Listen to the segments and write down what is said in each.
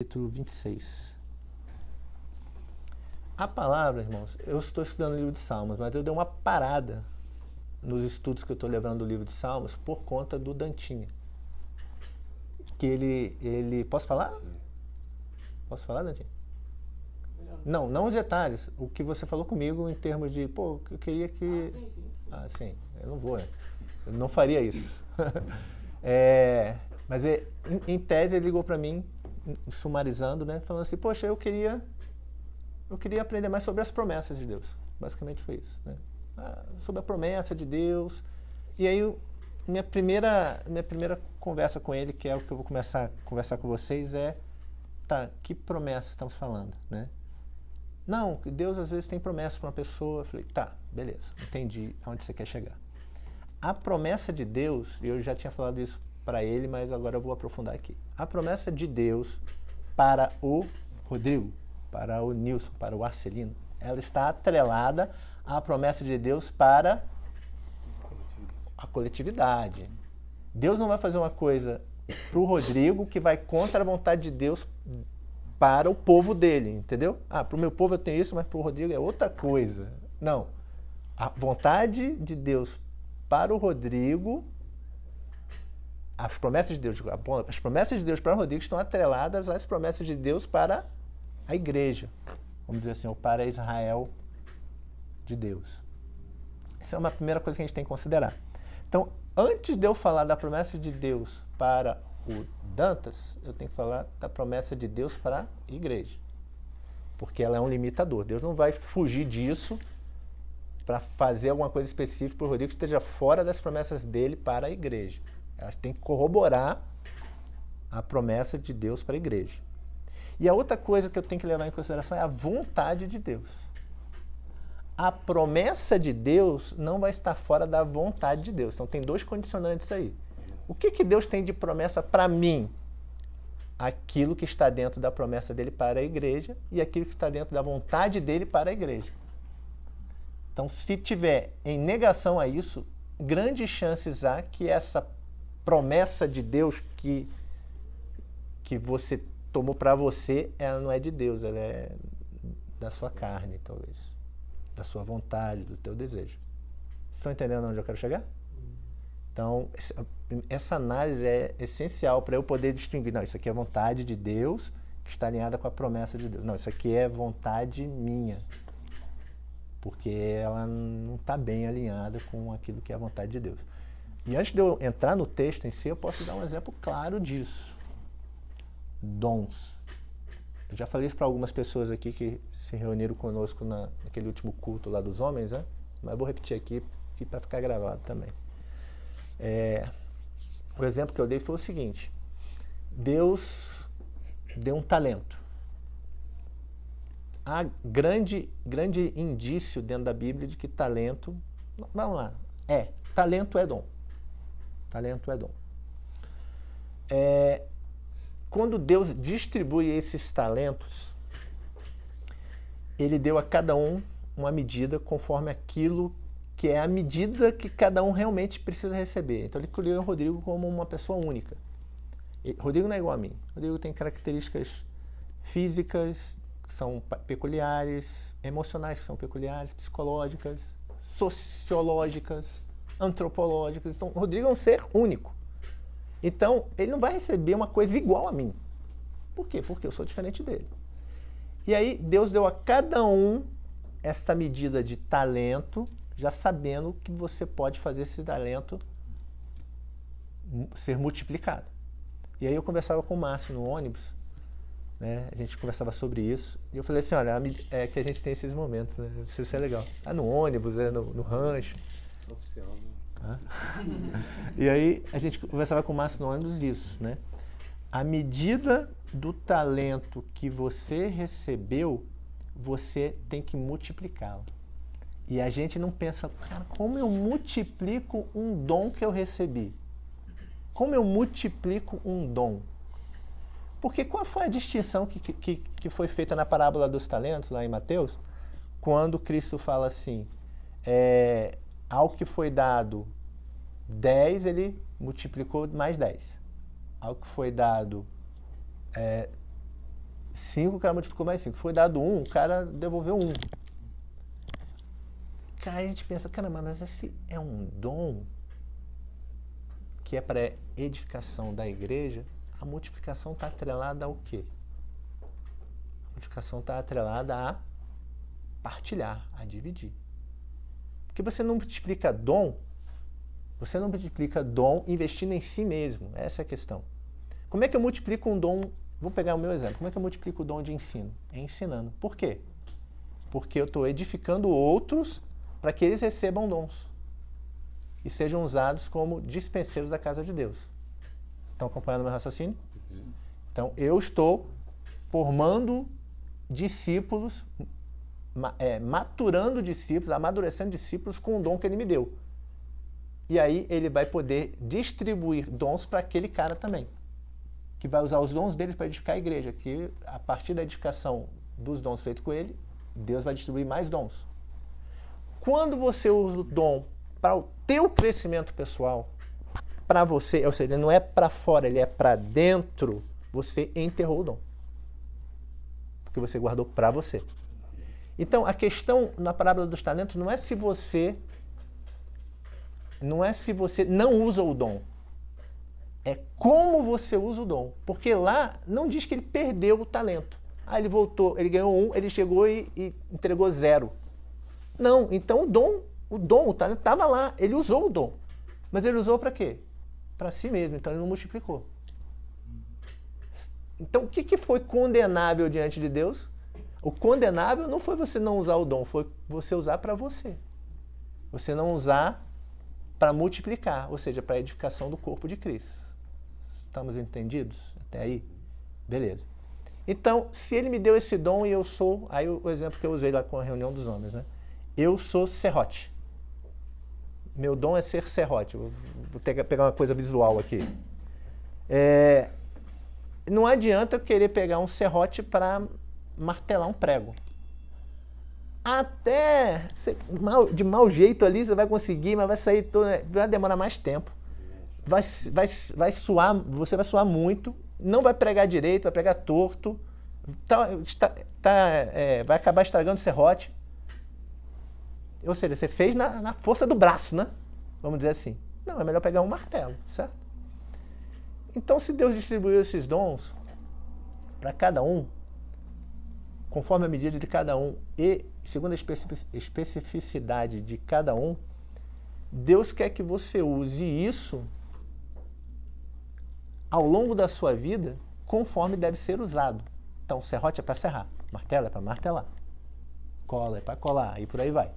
Capítulo 26. A palavra, irmãos, eu estou estudando o livro de Salmos, mas eu dei uma parada nos estudos que eu estou levando do livro de Salmos por conta do Dantinha. Que ele... Posso falar? Sim. Posso falar, Dantinha? Não os detalhes. O que você falou comigo em termos de, eu queria que... Sim. Eu não vou, né? Eu não faria isso. Mas em tese ele ligou para mim, sumarizando, né? Falando assim, poxa, eu queria aprender mais sobre as promessas de Deus. Basicamente foi isso, né? Sobre a promessa de Deus. E aí, minha primeira conversa com ele, que é o que eu vou começar a conversar com vocês, que promessa estamos falando, né? Não, que Deus às vezes tem promessas para uma pessoa. Eu falei, beleza, entendi aonde você quer chegar. A promessa de Deus, eu já tinha falado isso para ele, mas agora eu vou aprofundar aqui. A promessa de Deus para o Rodrigo, para o Nilson, para o Arcelino, ela está atrelada à promessa de Deus para a coletividade. Deus não vai fazer uma coisa para o Rodrigo que vai contra a vontade de Deus para o povo dele, entendeu? Para o meu povo eu tenho isso, mas para o Rodrigo é outra coisa. Não. A vontade de Deus para o Rodrigo, as promessas de Deus para o Rodrigo estão atreladas às promessas de Deus para a igreja. Vamos dizer assim, ou para Israel de Deus. Essa é uma primeira coisa que a gente tem que considerar. Então, antes de eu falar da promessa de Deus para o Dantas, eu tenho que falar da promessa de Deus para a igreja. Porque ela é um limitador. Deus não vai fugir disso para fazer alguma coisa específica para o Rodrigo que esteja fora das promessas dele para a igreja. Ela tem que corroborar a promessa de Deus para a igreja. E a outra coisa que eu tenho que levar em consideração é a vontade de Deus. A promessa de Deus não vai estar fora da vontade de Deus. Então tem dois condicionantes aí. O que Deus tem de promessa para mim? Aquilo que está dentro da promessa dele para a igreja e aquilo que está dentro da vontade dele para a igreja. Então, se tiver em negação a isso, grandes chances há que essa promessa de Deus que você tomou para você, ela não é de Deus, ela é da sua carne, talvez. Da sua vontade, do teu desejo. Estão entendendo onde eu quero chegar? Então, essa análise é essencial para eu poder distinguir. Não, isso aqui é vontade de Deus, que está alinhada com a promessa de Deus. Não, isso aqui é vontade minha. Porque ela não está bem alinhada com aquilo que é a vontade de Deus. E antes de eu entrar no texto em si, eu posso dar um exemplo claro disso. Dons. Eu já falei isso para algumas pessoas aqui que se reuniram conosco naquele último culto lá dos homens, né? Mas eu vou repetir aqui e para ficar gravado também. O exemplo que eu dei foi o seguinte. Deus deu um talento. Há grande indício dentro da Bíblia de que talento... Vamos lá. Talento é dom. Talento é dom. Quando Deus distribui esses talentos, Ele deu a cada um uma medida conforme aquilo que é a medida que cada um realmente precisa receber. Então Ele criou o Rodrigo como uma pessoa única. Rodrigo não é igual a mim. Rodrigo tem características físicas que são peculiares, emocionais que são peculiares, psicológicas, sociológicas, antropológicas. Então, o Rodrigo é um ser único. Então, ele não vai receber uma coisa igual a mim. Por quê? Porque eu sou diferente dele. E aí, Deus deu a cada um esta medida de talento, já sabendo que você pode fazer esse talento ser multiplicado. E aí eu conversava com o Márcio no ônibus, né? A gente conversava sobre isso, e eu falei assim, olha, é que a gente tem esses momentos, né? Isso é legal. No ônibus, no rancho. Oficial, né? E aí a gente conversava com o Márcio no ônibus disso, né? A medida do talento que você recebeu, você tem que multiplicá-lo. E a gente não pensa, cara, como eu multiplico um dom que eu recebi? Como eu multiplico um dom? Porque qual foi a distinção que foi feita na parábola dos talentos, lá em Mateus, quando Cristo fala assim, ao que foi dado 10, ele multiplicou mais 10. Ao que foi dado 5, o cara multiplicou mais 5. Foi dado 1, o cara devolveu 1. Cara, a gente pensa, caramba, mas esse é um dom que é para edificação da igreja. A multiplicação está atrelada ao quê? A multiplicação está atrelada a partilhar, a dividir. Porque você não multiplica dom investindo em si mesmo. Essa é a questão. Como é que eu multiplico um dom? Vou pegar o meu exemplo. Como é que eu multiplico o dom de ensino? É ensinando. Por quê? Porque eu estou edificando outros para que eles recebam dons e sejam usados como dispenseiros da casa de Deus. Estão acompanhando o meu raciocínio? Então, eu estou formando discípulos, maturando discípulos, amadurecendo discípulos com o dom que ele me deu. E aí ele vai poder distribuir dons para aquele cara também, que vai usar os dons deles para edificar a igreja, que a partir da edificação dos dons feitos com ele, Deus vai distribuir mais dons. Quando você usa o dom para o teu crescimento pessoal, para você, ou seja, ele não é para fora, ele é para dentro, você enterrou o dom. Porque você guardou para você. Então, a questão na parábola dos talentos não é se você não usa o dom. É como você usa o dom. Porque lá não diz que ele perdeu o talento. Ah, ele voltou, ele ganhou 1, ele chegou e entregou 0. Não, então o talento estava lá, ele usou o dom. Mas ele usou para quê? Para si mesmo, então ele não multiplicou. Então o que foi condenável diante de Deus? O condenável não foi você não usar o dom, foi você usar para você. Você não usar para multiplicar, ou seja, para a edificação do corpo de Cristo. Estamos entendidos até aí? Beleza. Então, se ele me deu esse dom e eu sou... Aí o exemplo que eu usei lá com a reunião dos homens, né? Eu sou serrote. Meu dom é ser serrote. Vou pegar uma coisa visual aqui. Não adianta eu querer pegar um serrote para martelar um prego. Até de mau jeito ali você vai conseguir, mas vai sair todo, vai demorar mais tempo. Vai suar, você vai suar muito, não vai pregar direito, vai pregar torto, vai acabar estragando o serrote. Ou seja, você fez na força do braço, né? Vamos dizer assim. Não, é melhor pegar um martelo, certo? Então, se Deus distribuiu esses dons para cada um, conforme a medida de cada um e segundo a especificidade de cada um, Deus quer que você use isso ao longo da sua vida conforme deve ser usado. Então, serrote é para serrar, martelo é para martelar, cola é para colar, e por aí vai.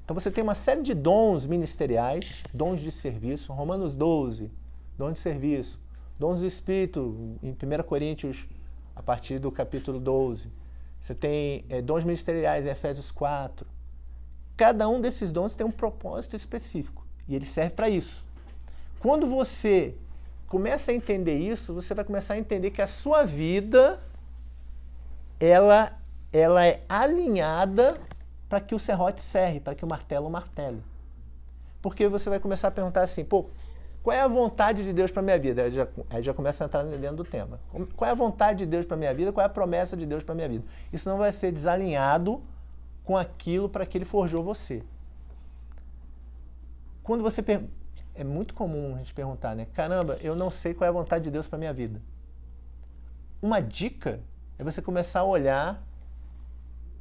Então você tem uma série de dons ministeriais, dons de serviço, Romanos 12, dons de serviço, dons do Espírito, em 1 Coríntios, a partir do capítulo 12. Você tem dons ministeriais em Efésios 4. Cada um desses dons tem um propósito específico, e ele serve para isso. Quando você começa a entender isso, você vai começar a entender que a sua vida ela é alinhada para que o serrote serve, para que o martelo martele. Porque você vai começar a perguntar assim, pô, qual é a vontade de Deus para a minha vida? Aí já começa a entrar dentro do tema. Qual é a vontade de Deus para a minha vida? Qual é a promessa de Deus para a minha vida? Isso não vai ser desalinhado com aquilo para que ele forjou você. Quando você é muito comum a gente perguntar, né? Caramba, eu não sei qual é a vontade de Deus para a minha vida. Uma dica é você começar a olhar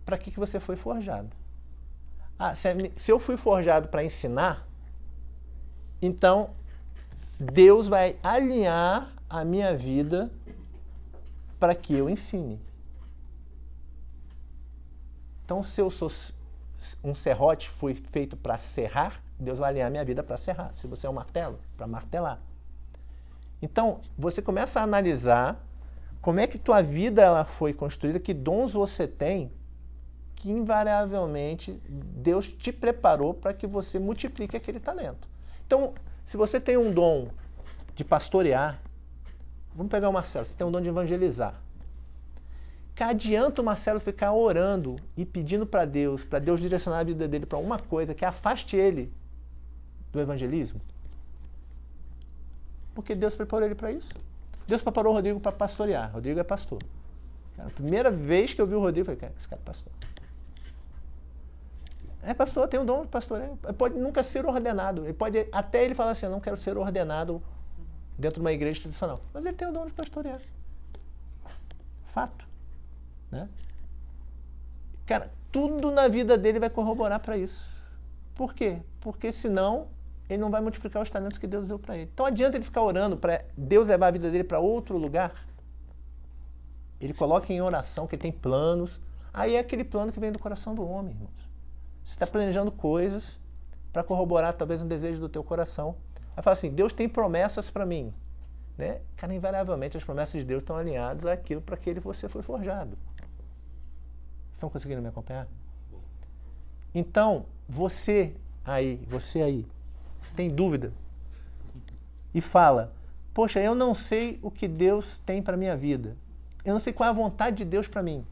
para que você foi forjado. Se eu fui forjado para ensinar, então Deus vai alinhar a minha vida para que eu ensine. Então, se eu sou um serrote, fui feito para serrar, Deus vai alinhar a minha vida para serrar. Se você é um martelo, para martelar. Então, você começa a analisar como é que tua vida ela foi construída, que dons você tem, que invariavelmente Deus te preparou para que você multiplique aquele talento. Então, se você tem um dom de pastorear, vamos pegar o Marcelo, você tem um dom de evangelizar. Que adianta o Marcelo ficar orando e pedindo para Deus direcionar a vida dele para uma coisa que afaste ele do evangelismo? Porque Deus preparou ele para isso. Deus preparou o Rodrigo para pastorear. Rodrigo é pastor. Cara, a primeira vez que eu vi o Rodrigo, eu falei, cara, esse cara é pastor. É pastor, tem um dom de pastor. Ele pode nunca ser ordenado. Ele pode até ele falar assim, eu não quero ser ordenado dentro de uma igreja tradicional. Mas ele tem o dom de pastorear. Fato. Né? Cara, tudo na vida dele vai corroborar para isso. Por quê? Porque senão ele não vai multiplicar os talentos que Deus deu para ele. Então adianta ele ficar orando para Deus levar a vida dele para outro lugar? Ele coloca em oração que ele tem planos. Aí é aquele plano que vem do coração do homem, irmãos. Você está planejando coisas para corroborar talvez um desejo do teu coração. Aí fala assim, Deus tem promessas para mim. Né? Cara, invariavelmente as promessas de Deus estão alinhadas àquilo para que você foi forjado. Estão conseguindo me acompanhar? Então, você aí, tem dúvida? E fala, poxa, eu não sei o que Deus tem para minha vida. Eu não sei qual é a vontade de Deus para mim.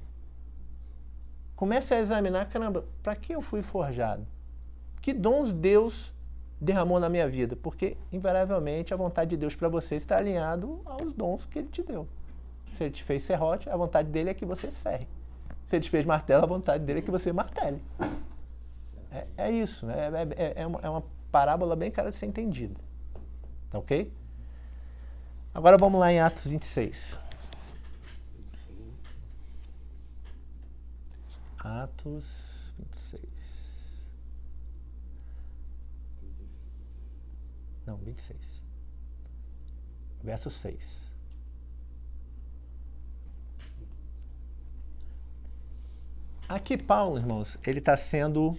Comece a examinar, caramba, para que eu fui forjado? Que dons Deus derramou na minha vida? Porque, invariavelmente, a vontade de Deus para você está alinhado aos dons que Ele te deu. Se Ele te fez serrote, a vontade dele é que você serre. Se Ele te fez martelo, a vontade dele é que você martele. É isso. É uma parábola bem cara de ser entendida. Ok? Agora vamos lá em Atos 26. Atos 26. Não, 26. Verso 6. Aqui Paulo, irmãos, ele está sendo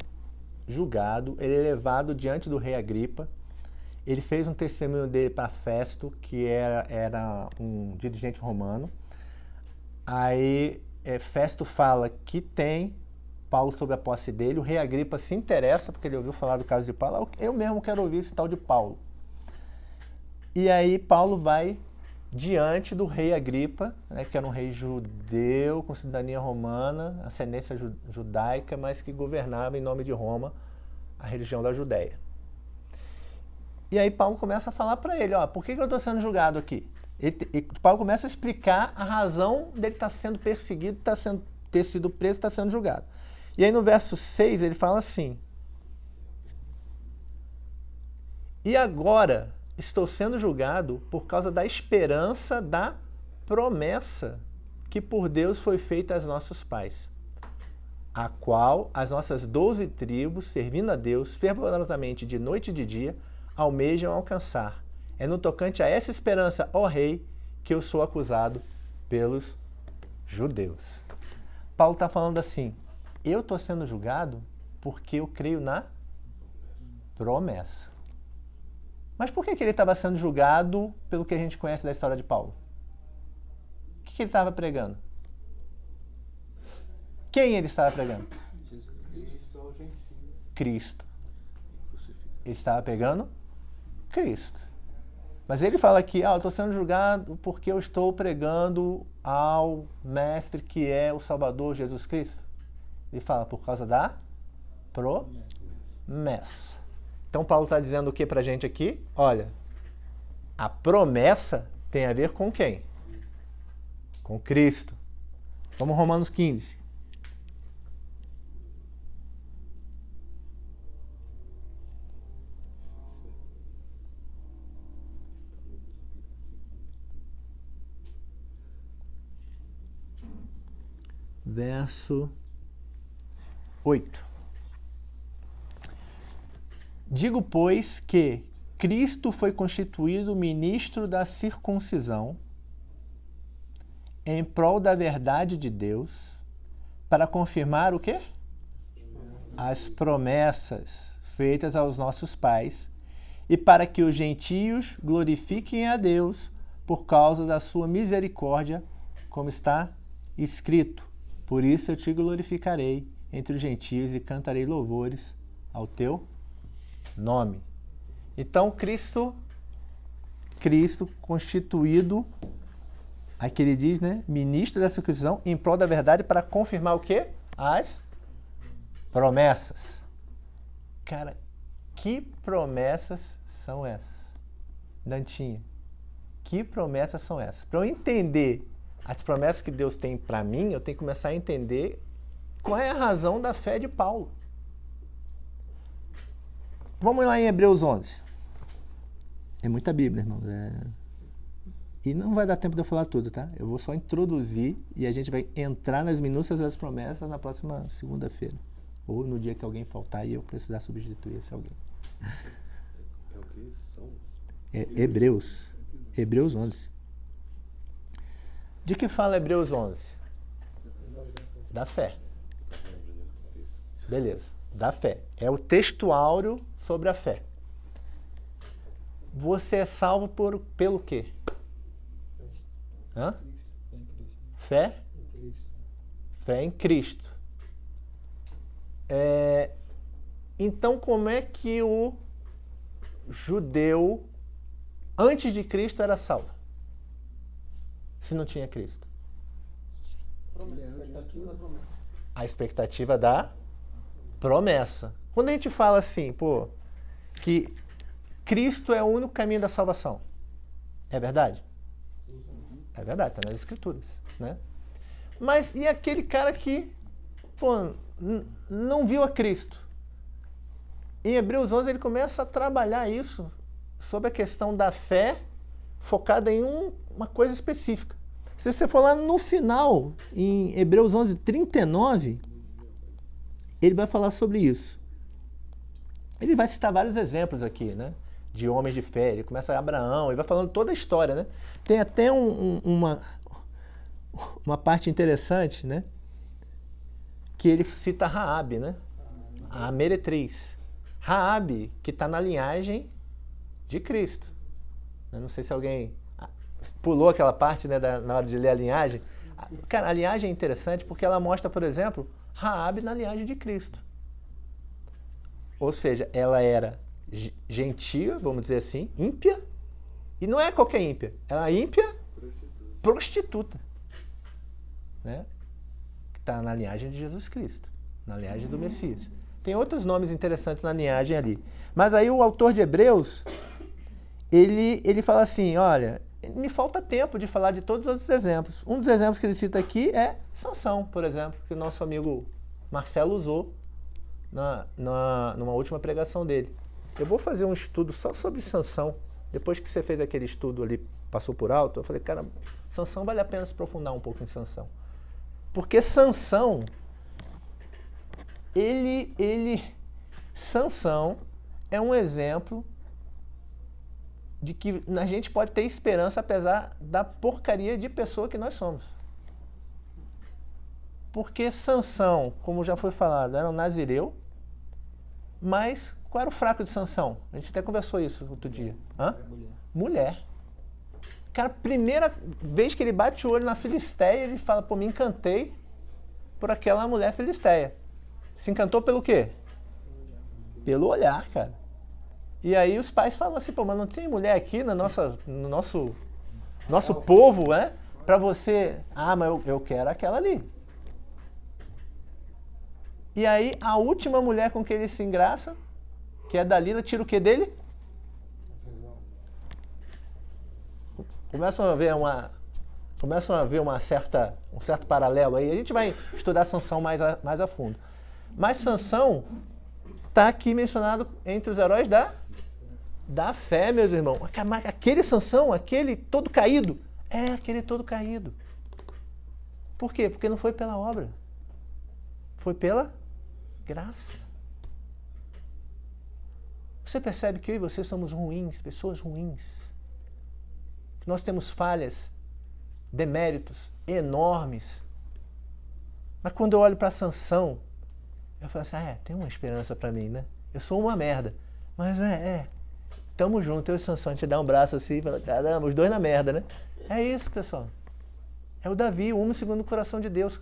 julgado, ele é levado diante do rei Agripa. Ele fez um testemunho dele para Festo, que era um dirigente romano. Aí Festo fala que tem Paulo sob a posse dele. O rei Agripa se interessa, porque ele ouviu falar do caso de Paulo. Eu mesmo quero ouvir esse tal de Paulo. E aí Paulo vai diante do rei Agripa, né, que era um rei judeu, com cidadania romana, ascendência judaica, mas que governava em nome de Roma a religião da Judéia. E aí Paulo começa a falar para ele, ó, por que eu estou sendo julgado aqui? Paulo começa a explicar a razão dele estar sendo perseguido, ter sido preso, estar sendo julgado. E aí no verso 6 ele fala assim, e agora estou sendo julgado por causa da esperança da promessa que por Deus foi feita aos nossos pais, a qual as nossas 12 tribos, servindo a Deus fervorosamente de noite e de dia, almejam alcançar. É no tocante a essa esperança, ó rei, que eu sou acusado pelos judeus. Paulo está falando assim, eu estou sendo julgado porque eu creio na promessa. Mas por que ele estava sendo julgado pelo que a gente conhece da história de Paulo? O que ele estava pregando? Quem ele estava pregando? Cristo. Ele estava pregando Cristo. Mas ele fala aqui, eu estou sendo julgado porque eu estou pregando ao Mestre que é o Salvador Jesus Cristo. Ele fala por causa da promessa. Então Paulo está dizendo o que para a gente aqui? Olha, a promessa tem a ver com quem? Com Cristo. Vamos Romanos 15. Verso 8. Digo, pois, que Cristo foi constituído ministro da circuncisão em prol da verdade de Deus, para confirmar o quê? As promessas feitas aos nossos pais, e para que os gentios glorifiquem a Deus por causa da sua misericórdia, como está escrito. Por isso eu te glorificarei entre os gentios e cantarei louvores ao teu nome. Então Cristo constituído, aqui ele diz, né, ministro da circuncisão em prol da verdade para confirmar o quê? As promessas. Cara, que promessas são essas? Dantinha, que promessas são essas? Para eu entender as promessas que Deus tem para mim, eu tenho que começar a entender qual é a razão da fé de Paulo. Vamos lá em Hebreus 11. É muita Bíblia, irmão. E não vai dar tempo de eu falar tudo, tá? Eu vou só introduzir e a gente vai entrar nas minúcias das promessas na próxima segunda-feira. Ou no dia que alguém faltar e eu precisar substituir esse alguém. É o que são? É Hebreus. Hebreus 11. De que fala Hebreus 11? Da fé. Beleza. Da fé. É o texto áureo sobre a fé. Você é salvo pelo quê? Hã? Fé? Fé em Cristo. Então, como é que o judeu, antes de Cristo, era salvo? Se não tinha Cristo? A expectativa da promessa. Quando a gente fala assim, que Cristo é o único caminho da salvação, é verdade? É verdade, está nas Escrituras, né? Mas e aquele cara que, não viu a Cristo? Em Hebreus 11 ele começa a trabalhar isso sobre a questão da fé focada em uma coisa específica. Se você for lá no final, em Hebreus 11, 39, ele vai falar sobre isso. Ele vai citar vários exemplos aqui, né? De homens de fé. Ele começa Abraão, ele vai falando toda a história, né? Tem até uma parte interessante, né? Que ele cita Raabe, né? A meretriz. Raabe, que está na linhagem de Cristo. Eu não sei se alguém pulou aquela parte, né, na hora de ler a linhagem. Cara, a linhagem é interessante porque ela mostra, por exemplo, Raabe na linhagem de Cristo. Ou seja, ela era gentia, vamos dizer assim, ímpia, e não é qualquer ímpia, ela é ímpia prostituta, né? Que está na linhagem de Jesus Cristo, na linhagem do Messias. Tem outros nomes interessantes na linhagem ali. Mas aí o autor de Hebreus, ele fala assim, olha, me falta tempo de falar de todos os outros exemplos. Um dos exemplos que ele cita aqui é Sansão, por exemplo, que o nosso amigo Marcelo usou numa última pregação dele. Eu vou fazer um estudo só sobre Sansão. Depois que você fez aquele estudo ali, passou por alto, eu falei, cara, Sansão vale a pena se aprofundar um pouco em Sansão. Porque Sansão, Sansão é um exemplo de que a gente pode ter esperança apesar da porcaria de pessoa que nós somos. Porque Sansão, como já foi falado, era um nazireu, mas qual era o fraco de Sansão? A gente até conversou isso outro dia. Hã? Mulher. Cara, primeira vez que ele bate o olho na Filisteia, ele fala, me encantei por aquela mulher filisteia. Se encantou pelo quê? Pelo olhar, cara. E aí os pais falam assim, mas não tem mulher aqui no nosso povo, né? Pra você... mas eu quero aquela ali. E aí a última mulher com que ele se engraça, que é Dalila, tira o que dele? Começam a ver um certo paralelo aí. A gente vai estudar Sansão mais a fundo. Mas Sansão está aqui mencionado entre os heróis da fé, meus irmãos. Aquele Sansão, aquele todo caído, é aquele todo caído. Por quê? Porque não foi pela obra. Foi pela graça. Você percebe que eu e você somos ruins, pessoas ruins. Que nós temos falhas, deméritos enormes. Mas quando eu olho para Sansão, eu falo assim, tem uma esperança para mim, né? Eu sou uma merda. Mas tamo junto, eu e Sansão, a gente dá um braço assim e fala, caramba, os dois na merda, né? É isso, pessoal. É o Davi, o homem segundo o coração de Deus.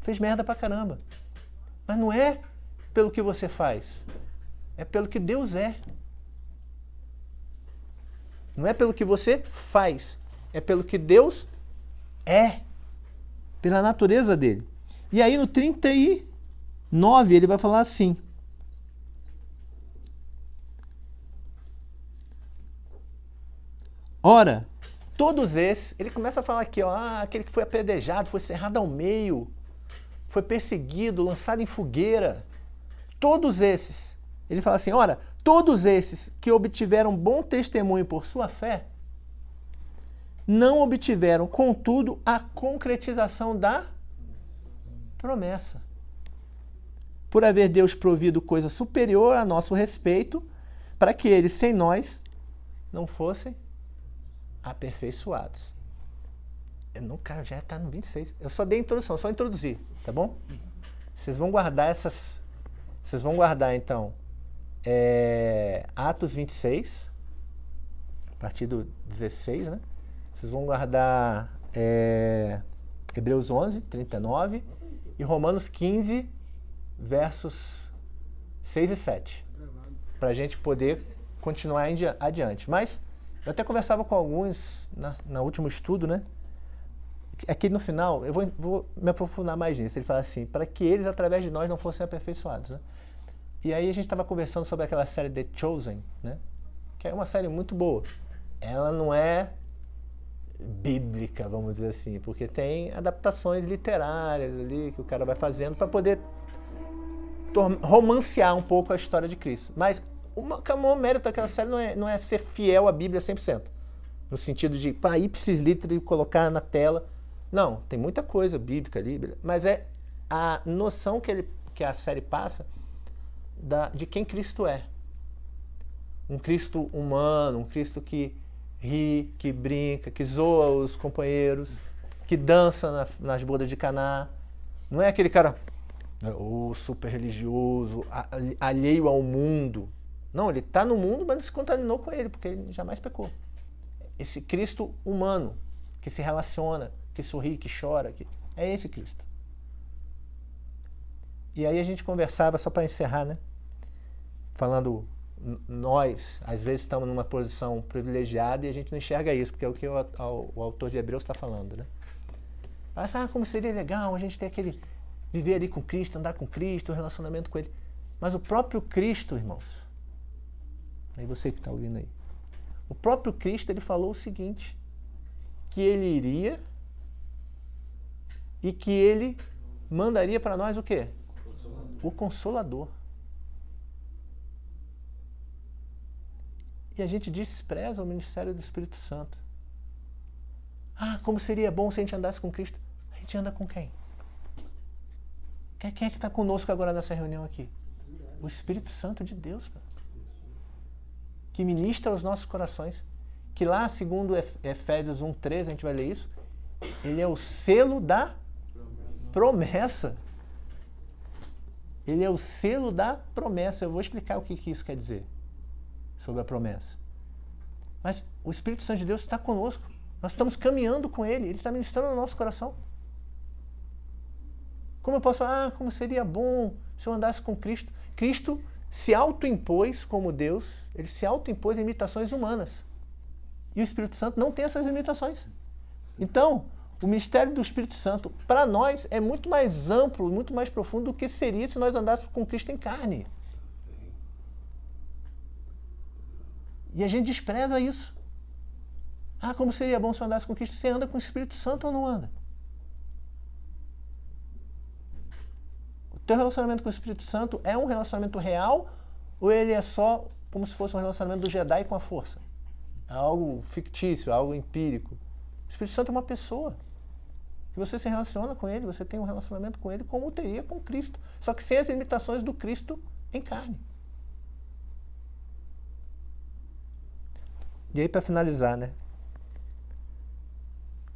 Fez merda pra caramba. Mas não é pelo que você faz. É pelo que Deus é. Não é pelo que você faz. É pelo que Deus é. Pela natureza dele. E aí no 39 ele vai falar assim. Ora, todos esses, ele começa a falar aqui, ó, aquele que foi apedrejado, foi cerrado ao meio, foi perseguido, lançado em fogueira. Todos esses, ele fala assim, ora, todos esses que obtiveram bom testemunho por sua fé, não obtiveram, contudo, a concretização da promessa. Por haver Deus provido coisa superior a nosso respeito, para que eles, sem nós, não fossem aperfeiçoados. Cara, já está no 26. Eu só dei a introdução, só introduzir, tá bom? Vocês vão guardar essas... Vocês vão guardar, então, Atos 26, a partir do 16, né? Vocês vão guardar Hebreus 11, 39 e Romanos 15, versos 6 e 7. Para a gente poder continuar adiante. Mas eu até conversava com alguns no último estudo, né? Aqui no final, eu vou me aprofundar mais nisso. Ele fala assim, para que eles, através de nós, não fossem aperfeiçoados, né? E aí a gente estava conversando sobre aquela série The Chosen, né? Que é uma série muito boa. Ela não é bíblica, vamos dizer assim, porque tem adaptações literárias ali que o cara vai fazendo para poder romancear um pouco a história de Cristo. Mas o maior mérito daquela série não é ser fiel à Bíblia 100%. No sentido de, ipsis literis, colocar na tela. Não, tem muita coisa bíblica ali, mas é a noção que a série passa de quem Cristo é. Um Cristo humano, um Cristo que ri, que brinca, que zoa os companheiros, que dança nas bodas de Caná. Não é aquele cara super religioso, alheio ao mundo. Não, ele está no mundo, mas não se contaminou com ele, porque ele jamais pecou. Esse Cristo humano, que se relaciona, que sorri, que chora, é esse Cristo. E aí a gente conversava, só para encerrar, né? Falando, nós, às vezes, estamos numa posição privilegiada e a gente não enxerga isso, porque é o que o autor de Hebreus está falando, né? Como seria legal a gente ter viver ali com Cristo, andar com Cristo, o relacionamento com Ele. Mas o próprio Cristo, irmãos, aí você que está ouvindo aí, o próprio Cristo, ele falou o seguinte, que ele iria e que ele mandaria para nós o quê? O Consolador. E a gente despreza o ministério do Espírito Santo. Como seria bom se a gente andasse com Cristo. A gente anda com quem? Quem é que está conosco agora nessa reunião aqui? O Espírito Santo de Deus, cara. Que ministra aos nossos corações. Que lá, segundo Efésios 1:13, a gente vai ler isso, ele é o selo da promessa. Ele é o selo da promessa. Eu vou explicar o que isso quer dizer sobre a promessa. Mas o Espírito Santo de Deus está conosco. Nós estamos caminhando com Ele. Ele está ministrando no nosso coração. Como eu posso falar, como seria bom se eu andasse com Cristo? Cristo se autoimpôs como Deus, ele se autoimpôs em imitações humanas. E o Espírito Santo não tem essas imitações. Então, o mistério do Espírito Santo, para nós, é muito mais amplo, muito mais profundo do que seria se nós andássemos com Cristo em carne. E a gente despreza isso. Como seria bom se eu andasse com Cristo? Você anda com o Espírito Santo ou não anda? O teu relacionamento com o Espírito Santo é um relacionamento real ou ele é só como se fosse um relacionamento do Jedi com a força? É algo fictício, algo empírico. O Espírito Santo é uma pessoa. Que você se relaciona com ele, você tem um relacionamento com ele como teria com Cristo. Só que sem as limitações do Cristo em carne. E aí, para finalizar, né?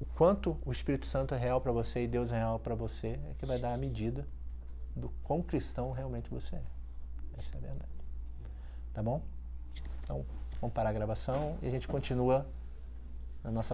O quanto o Espírito Santo é real para você e Deus é real para você é que vai dar a medida do quão cristão realmente você é. Essa é a verdade. Tá bom? Então, vamos parar a gravação e a gente continua na nossa